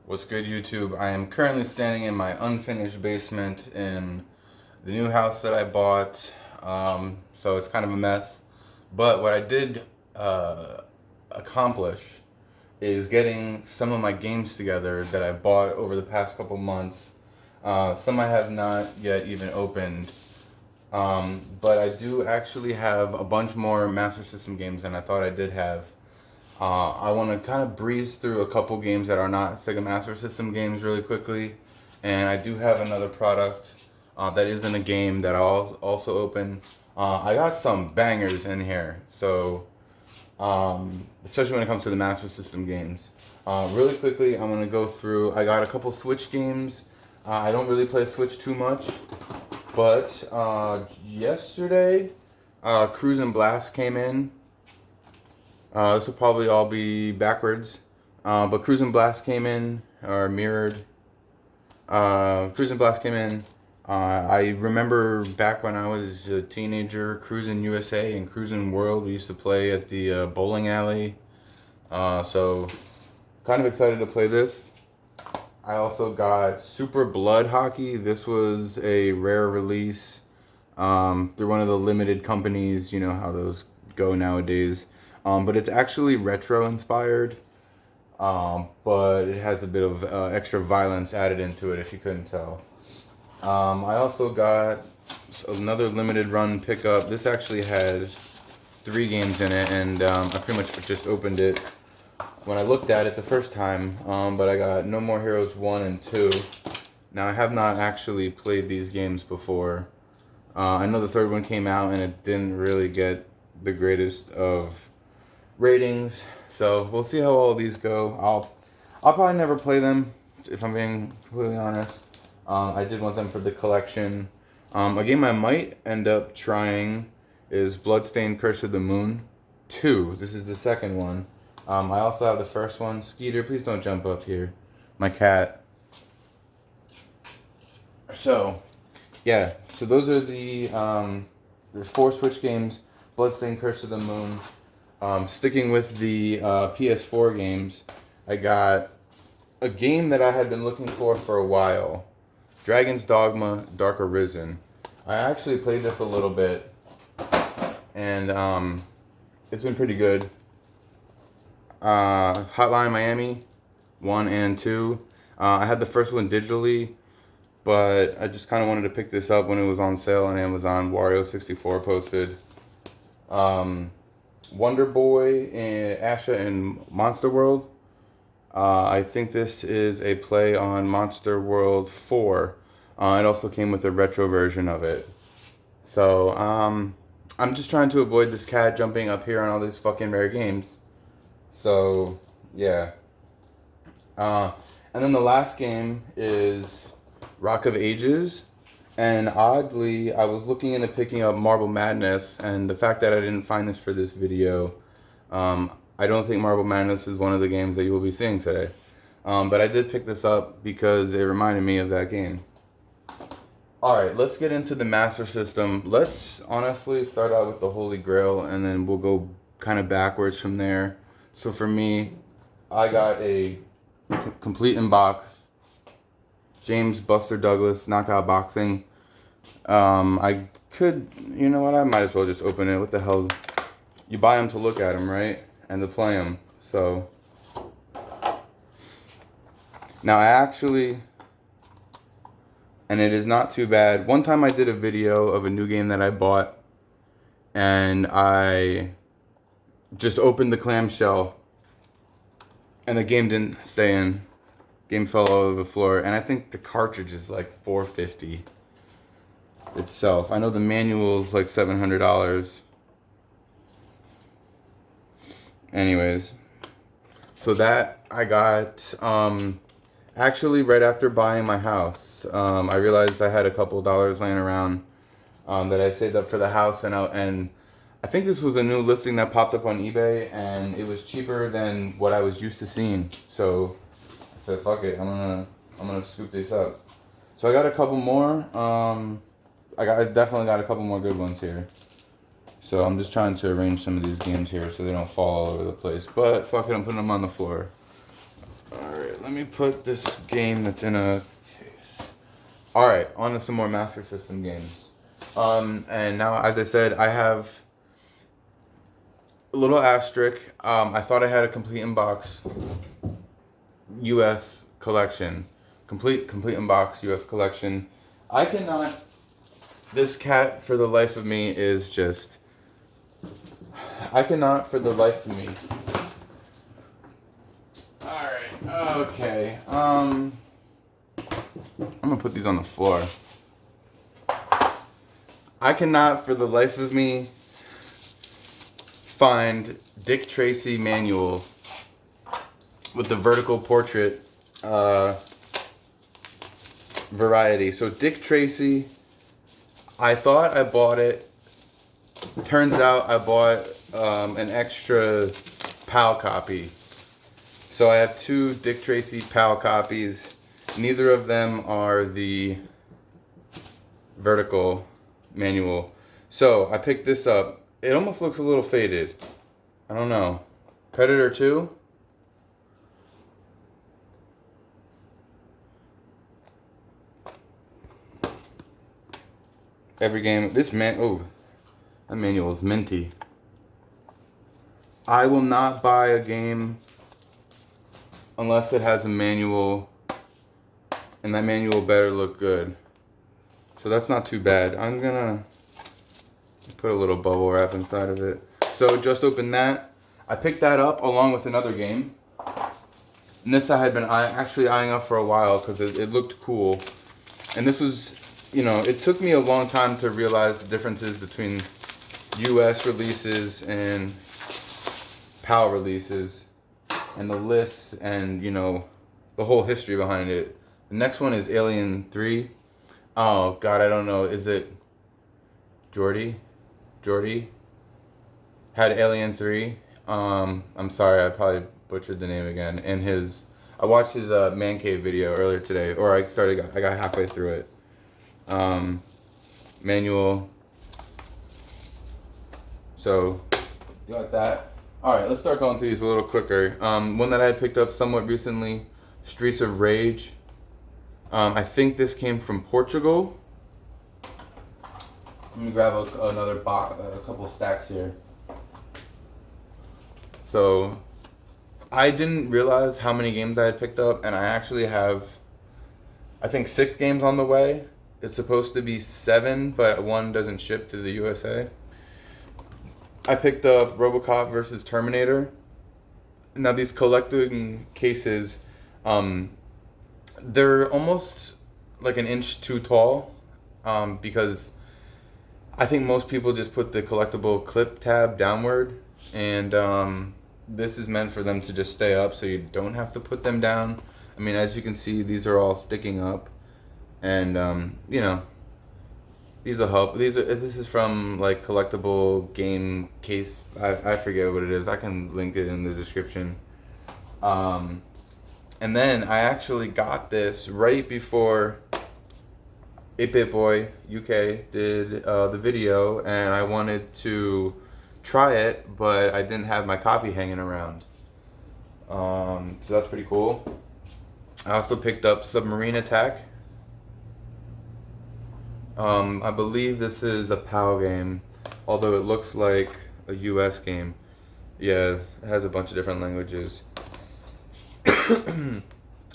What's good, YouTube? I am currently standing in my unfinished basement in the new house that I bought. So it's kind of a mess. But what I did accomplish is getting some of my games together that I bought over the past couple months. Some I have not yet even opened. But I do actually have a bunch more Master System games than I thought I did have. I want to kind of breeze through a couple games that are not Sega Master System games really quickly. And I do have another product that isn't a game that I'll also open. I got some bangers in here, so especially when it comes to the Master System games. Really quickly, I'm going to go through. I got a couple Switch games. I don't really play Switch too much, but yesterday, Cruise Blast came in. This will probably all be backwards. But Cruise Blast came in, or mirrored. Cruise Blast came in. I remember back when I was a teenager, Cruising USA and Cruising World, we used to play at the bowling alley. So, kind of excited to play this. I also got Super Blood Hockey. This was a rare release through one of the limited companies. You know how those go nowadays. But it's actually retro inspired, but it has a bit of extra violence added into it if you couldn't tell. I also got another limited run pickup. This actually had 3 games in it, and I pretty much just opened it when I looked at it the first time, but I got No More Heroes 1 and 2. Now, I have not actually played these games before. I know the third one came out, and it didn't really get the greatest of ratings, so we'll see how all these go. I'll probably never play them, if I'm being completely honest. I did want them for the collection. A game I might end up trying is Bloodstained Curse of the Moon 2. This is the second one. I also have the first one. Skeeter, please don't jump up here. My cat. So, yeah. So those are the there's 4 Switch games. Bloodstained Curse of the Moon. Sticking with the PS4 games, I got a game that I had been looking for a while. Dragon's Dogma Dark Arisen. I actually played this a little bit, and it's been pretty good. Hotline Miami 1 and 2. I had the first one digitally, but I just kind of wanted to pick this up when it was on sale on Amazon. Wario64 posted. Wonder Boy and Asha in Monster World. I think this is a play on Monster World 4. It also came with a retro version of it. So, I'm just trying to avoid this cat jumping up here on all these fucking rare games. So, yeah. And then the last game is Rock of Ages. And oddly, I was looking into picking up Marble Madness, and the fact that I didn't find this for this video, I don't think Marble Madness is one of the games that you will be seeing today. But I did pick this up because it reminded me of that game. Alright, let's get into the Master System. Let's honestly start out with the Holy Grail, and then we'll go kind of backwards from there. So for me, I got a complete in box James Buster Douglas Knockout Boxing. I could, you know what, I might as well just open it. What the hell? You buy them to look at them, right? And to play them. So, now I actually, and it is not too bad. One time I did a video of a new game that I bought, and I just opened the clamshell, and the game didn't stay in. Game fell all over the floor, and I think the cartridge is like $450 itself. I know the manual is like $700. Anyways, so that I got actually right after buying my house. I realized I had a couple dollars laying around that I saved up for the house, and I think this was a new listing that popped up on eBay, and it was cheaper than what I was used to seeing. So I said, fuck it, I'm gonna scoop this up. So I got a couple more. I definitely got a couple more good ones here. So I'm just trying to arrange some of these games here so they don't fall all over the place. But fuck it, I'm putting them on the floor. Alright, let me put this game that's in a case. Alright, on to some more Master System games. And now, as I said, I have a little asterisk. I thought I had a complete inbox US collection. Complete inbox US collection. I cannot. This cat, for the life of me, is just. I cannot, for the life of me. Alright, okay. I'm gonna put these on the floor. I cannot, for the life of me, find Dick Tracy manual with the vertical portrait variety. So Dick Tracy, I thought I bought it. Turns out I bought an extra PAL copy. So I have 2 Dick Tracy PAL copies. Neither of them are the vertical manual. So I picked this up. It almost looks a little faded. I don't know. Predator 2? Every game. Oh, that manual is minty. I will not buy a game unless it has a manual, and that manual better look good. So that's not too bad. I'm gonna put a little bubble wrap inside of it. So just opened that. I picked that up along with another game. And this I had been actually eyeing up for a while because it looked cool. And this was, you know, it took me a long time to realize the differences between US releases and PAL releases, and the lists, and, you know, the whole history behind it. The next one is Alien 3. Oh, God, I don't know. Is it Jordy? Had Alien 3. I'm sorry, I probably butchered the name again. And I watched his Man Cave video earlier today, or I got halfway through it. Manual. So, got that. Alright, let's start going through these a little quicker. One that I had picked up somewhat recently, Streets of Rage. I think this came from Portugal. Let me grab another box, a couple stacks here. So, I didn't realize how many games I had picked up, and I actually have, I think, 6 games on the way. It's supposed to be 7, but one doesn't ship to the USA. I picked up Robocop versus Terminator. Now these collecting cases, they're almost like an inch too tall, because I think most people just put the collectible clip tab downward, and this is meant for them to just stay up so you don't have to put them down. I mean, as you can see, these are all sticking up, and you know, these will help. This is from like collectible game case. I forget what it is. I can link it in the description. And then I actually got this right before 8-Bit Boy UK did the video, and I wanted to try it, but I didn't have my copy hanging around. So that's pretty cool. I also picked up Submarine Attack. I believe this is a PAL game, although it looks like a US game. Yeah, it has a bunch of different languages.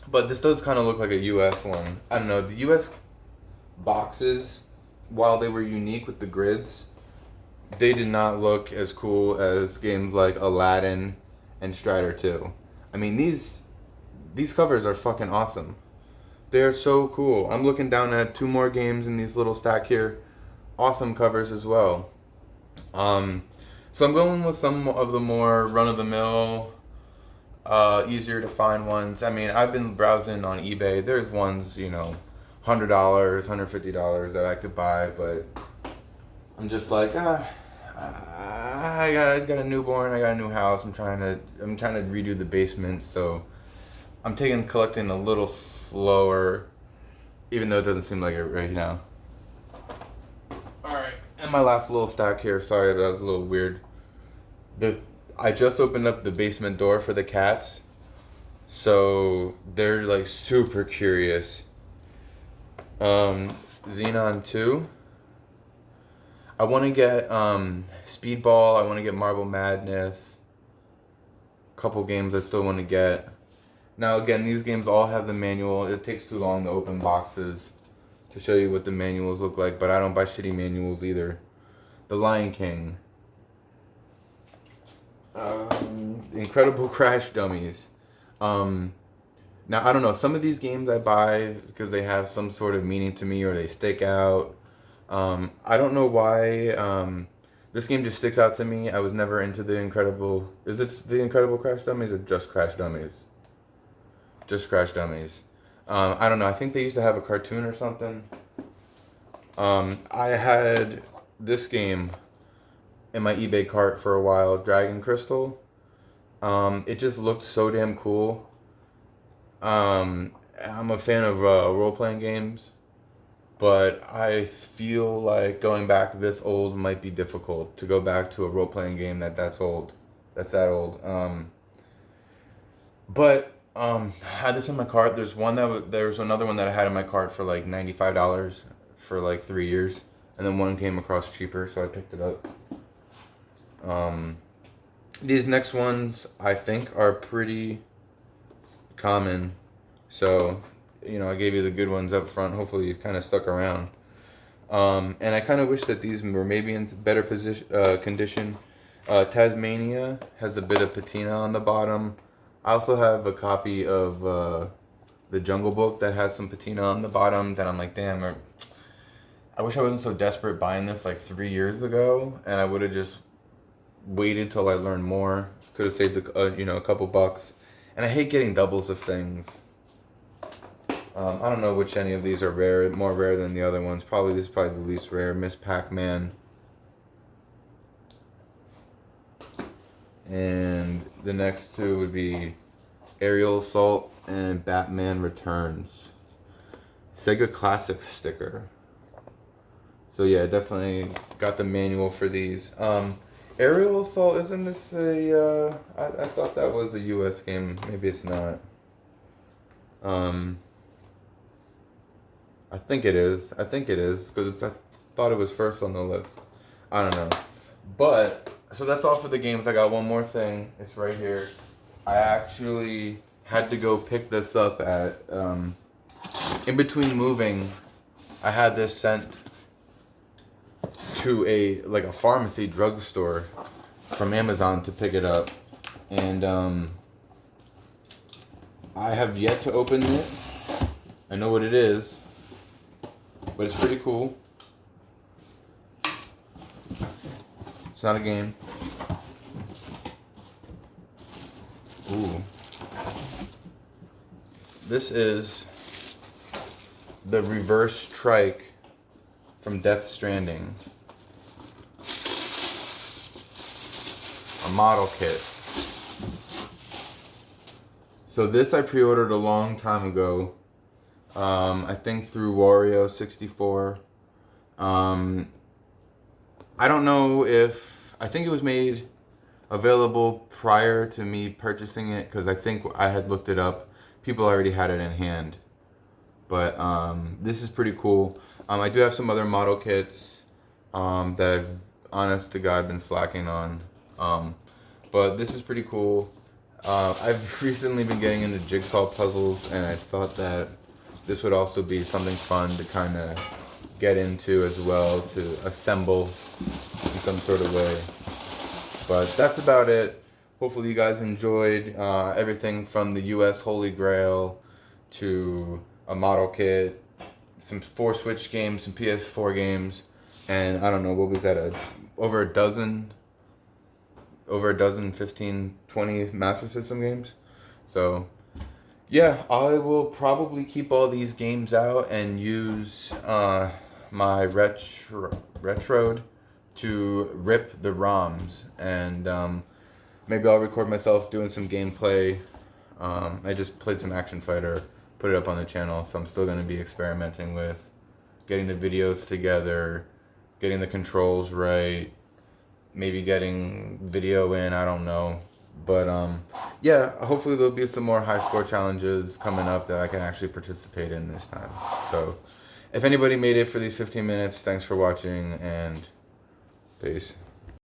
But this does kind of look like a US one. I don't know, the US boxes, while they were unique with the grids, they did not look as cool as games like Aladdin and Strider 2. I mean, these covers are fucking awesome. They're so cool. I'm looking down at 2 more games in these little stack here. Awesome covers as well. So I'm going with some of the more run-of-the-mill, easier to find ones. I mean, I've been browsing on eBay. There's ones, you know, $100, $150 that I could buy, but I'm just like, I got a newborn, I got a new house. I'm trying to redo the basement, so I'm taking collecting a little slower, even though it doesn't seem like it right now. Alright, and my last little stack here, sorry that was a little weird. I just opened up the basement door for the cats, So they're like super curious. Xenon 2. I want to get Speedball. I want to get Marble Madness. Couple games I still want to get. Now again, these games all have the manual. It takes too long to open boxes to show you what the manuals look like, but I don't buy shitty manuals either. The Lion King. Incredible Crash Dummies. Now, I don't know. Some of these games I buy because they have some sort of meaning to me or they stick out. I don't know why this game just sticks out to me. I was never into the Incredible... Is it the Incredible Crash Dummies or just Crash Dummies? Just Crash Dummies. I don't know. I think they used to have a cartoon or something. I had this game in my eBay cart for a while, Dragon Crystal. It just looked so damn cool. I'm a fan of role-playing games, but I feel like going back this old might be difficult to go back to a role-playing game that's old. That's that old. But I had this in my cart. There's another one that I had in my cart for like $95 for like 3 years, and then one came across cheaper, so I picked it up. These next ones I think are pretty common, so I gave you the good ones up front. Hopefully you kind of stuck around. And I kind of wish that these were maybe in better condition. Tasmania has a bit of patina on the bottom. I also have a copy of the Jungle Book that has some patina on the bottom that I'm like, damn, I wish I wasn't so desperate buying this like 3 years ago, and I would have just waited till I learned more. Could have saved a couple bucks. And I hate getting doubles of things. I don't know which any of these are more rare than the other ones. This is probably the least rare. Miss Pac-Man. And the next two would be Aerial Assault and Batman Returns. Sega Classics sticker. So yeah, definitely got the manual for these. Aerial Assault, isn't this I thought that was a US game. Maybe it's not. I think it is, because I thought it was first on the list. I don't know. But, so that's all for the games. I got one more thing. It's right here. I actually had to go pick this up at, in between moving, I had this sent to a pharmacy drugstore from Amazon to pick it up. And, I have yet to open it. I know what it is, but it's pretty cool. It's not a game. Ooh. This is the reverse trike from Death Stranding. A model kit. So this I pre-ordered a long time ago. I think through Wario64. I don't know if... I think it was made available prior to me purchasing it, because I think I had looked it up. People already had it in hand. But this is pretty cool. I do have some other model kits that I've, honest to God, been slacking on. But this is pretty cool. I've recently been getting into jigsaw puzzles, and I thought that this would also be something fun to kind of get into as well, to assemble in some sort of way. But that's about it. Hopefully you guys enjoyed everything from the US Holy Grail to a model kit, some 4-Switch games, some PS4 games, and I don't know, what was that, over a dozen, 15, 20 Master System games. So yeah, I will probably keep all these games out and use my Retrode to rip the ROMs, and maybe I'll record myself doing some gameplay. I just played some Action Fighter, put it up on the channel, so I'm still going to be experimenting with getting the videos together, getting the controls right, maybe getting video in, I don't know. But yeah, hopefully there'll be some more high score challenges coming up that I can actually participate in this time. So if anybody made it for these 15 minutes, thanks for watching and peace.